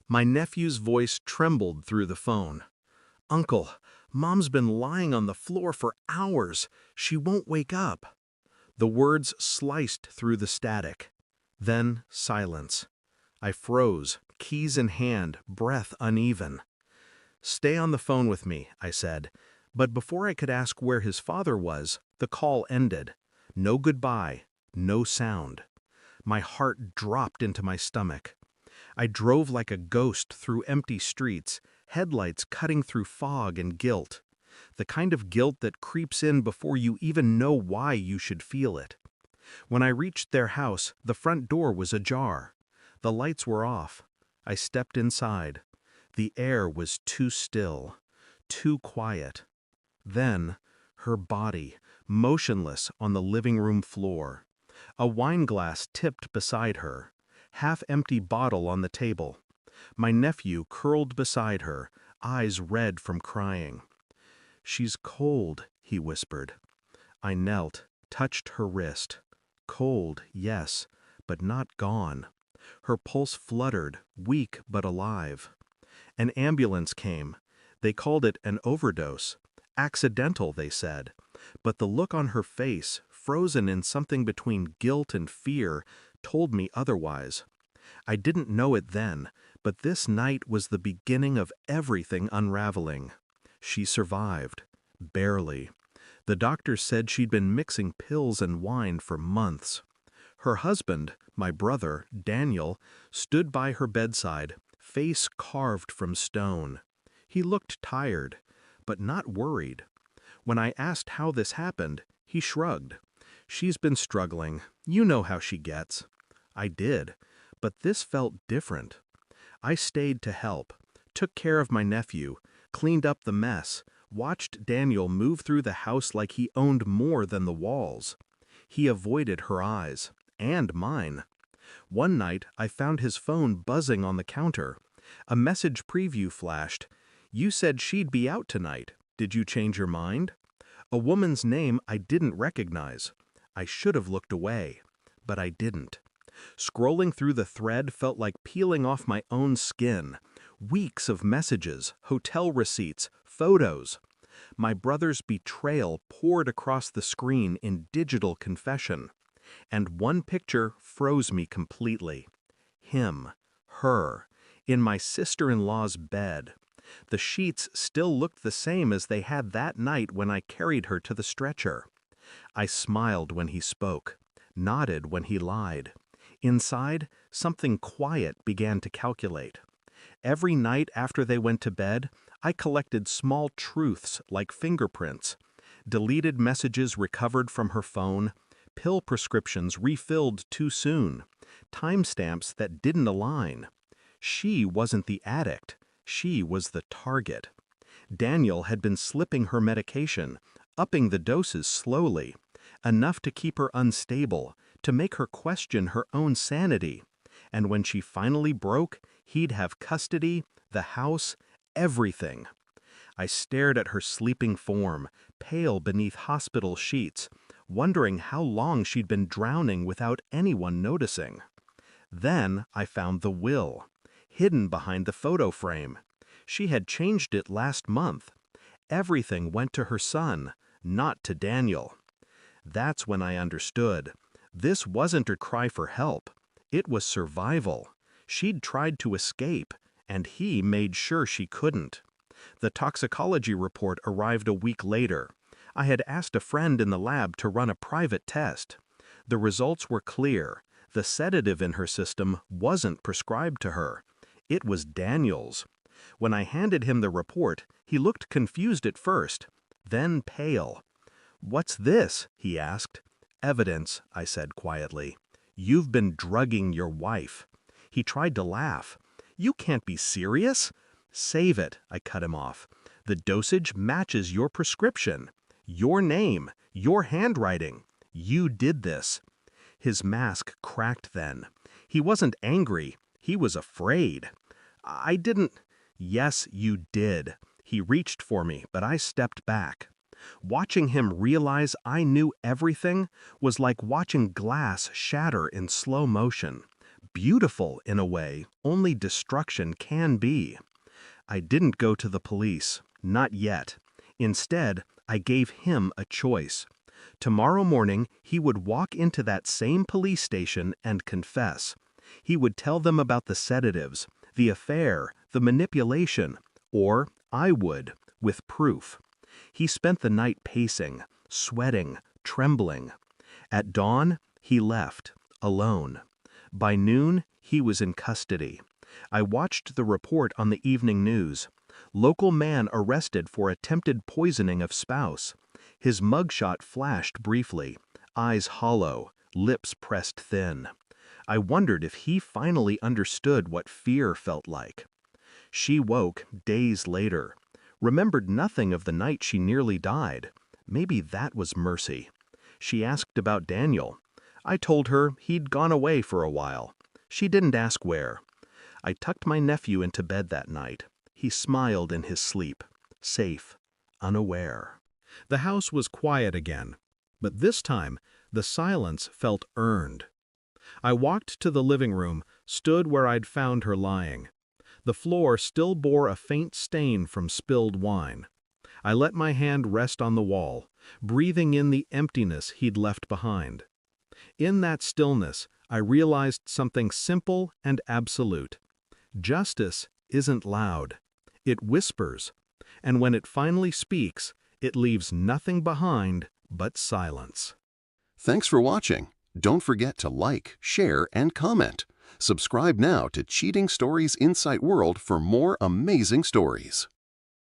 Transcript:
My nephew's voice trembled through the phone. "Uncle, Mom's been lying on the floor for hours. She won't wake up." The words sliced through the static. Then silence. I froze, keys in hand, breath uneven. "Stay on the phone with me," I said. But before I could ask where his father was, the call ended. No goodbye, no sound. My heart dropped into my stomach. I drove like a ghost through empty streets, headlights cutting through fog and guilt. The kind of guilt that creeps in before you even know why you should feel it. When I reached their house, the front door was ajar. The lights were off. I stepped inside. The air was too still, too quiet. Then, her body, motionless on the living room floor. A wine glass tipped beside her. Half-empty bottle on the table. My nephew curled beside her, eyes red from crying. "She's cold," he whispered. I knelt, touched her wrist. Cold, yes, but not gone. Her pulse fluttered, weak but alive. An ambulance came. They called it an overdose. Accidental, they said. But the look on her face, frozen in something between guilt and fear, told me otherwise. I didn't know it then, but this night was the beginning of everything unraveling. She survived. Barely. The doctors said she'd been mixing pills and wine for months. Her husband, my brother, Daniel, stood by her bedside, face carved from stone. He looked tired, but not worried. When I asked how this happened, he shrugged. "She's been struggling. You know how she gets." I did, but this felt different. I stayed to help, took care of my nephew, cleaned up the mess, watched Daniel move through the house like he owned more than the walls. He avoided her eyes, and mine. One night, I found his phone buzzing on the counter. A message preview flashed. "You said she'd be out tonight. Did you change your mind?" A woman's name I didn't recognize. I should have looked away, but I didn't. Scrolling through the thread felt like peeling off my own skin. Weeks of messages, hotel receipts, photos. My brother's betrayal poured across the screen in digital confession. And one picture froze me completely. Him, her, in my sister-in-law's bed. The sheets still looked the same as they had that night when I carried her to the stretcher. I smiled when he spoke, nodded when he lied. Inside, something quiet began to calculate. Every night after they went to bed, I collected small truths like fingerprints, deleted messages recovered from her phone, pill prescriptions refilled too soon, timestamps that didn't align. She wasn't the addict. She was the target. Daniel had been slipping her medication, upping the doses slowly, enough to keep her unstable, to make her question her own sanity. And when she finally broke, he'd have custody, the house, everything. I stared at her sleeping form, pale beneath hospital sheets, wondering how long she'd been drowning without anyone noticing. Then I found the will, hidden behind the photo frame. She had changed it last month. Everything went to her son, not to Daniel. That's when I understood. This wasn't her cry for help. It was survival. She'd tried to escape, and he made sure she couldn't. The toxicology report arrived a week later. I had asked a friend in the lab to run a private test. The results were clear. The sedative in her system wasn't prescribed to her. It was Daniel's. When I handed him the report, he looked confused at first, then pale. "What's this?" he asked. "Evidence," I said quietly. "You've been drugging your wife." He tried to laugh. "You can't be serious." "Save it," I cut him off. "The dosage matches your prescription. Your name, your handwriting. You did this." His mask cracked then. He wasn't angry. He was afraid. "I didn't." "Yes, you did." He reached for me, but I stepped back. Watching him realize I knew everything was like watching glass shatter in slow motion. beautiful in a way only destruction can be. I didn't go to the police, not yet. Instead, I gave him a choice. Tomorrow morning, he would walk into that same police station and confess. He would tell them about the sedatives, the affair, the manipulation, or I would, with proof. He spent the night pacing, sweating, trembling. At dawn, he left, alone. By noon, he was in custody. I watched the report on the evening news. Local man arrested for attempted poisoning of spouse. His mugshot flashed briefly, eyes hollow, lips pressed thin. I wondered if he finally understood what fear felt like. She woke days later, remembered nothing of the night she nearly died. Maybe that was mercy. She asked about Daniel. I told her he'd gone away for a while. She didn't ask where. I tucked my nephew into bed that night. He smiled in his sleep, safe, unaware. The house was quiet again, but this time the silence felt earned. I walked to the living room, stood where I'd found her lying. The floor still bore a faint stain from spilled wine. I let my hand rest on the wall, breathing in the emptiness he'd left behind. In that stillness, I realized something simple and absolute. Justice isn't loud. It whispers, and when it finally speaks, it leaves nothing behind but silence. Thanks for watching. Don't forget to like, share, and comment. Subscribe now to Cheating Stories Insight World for more amazing stories.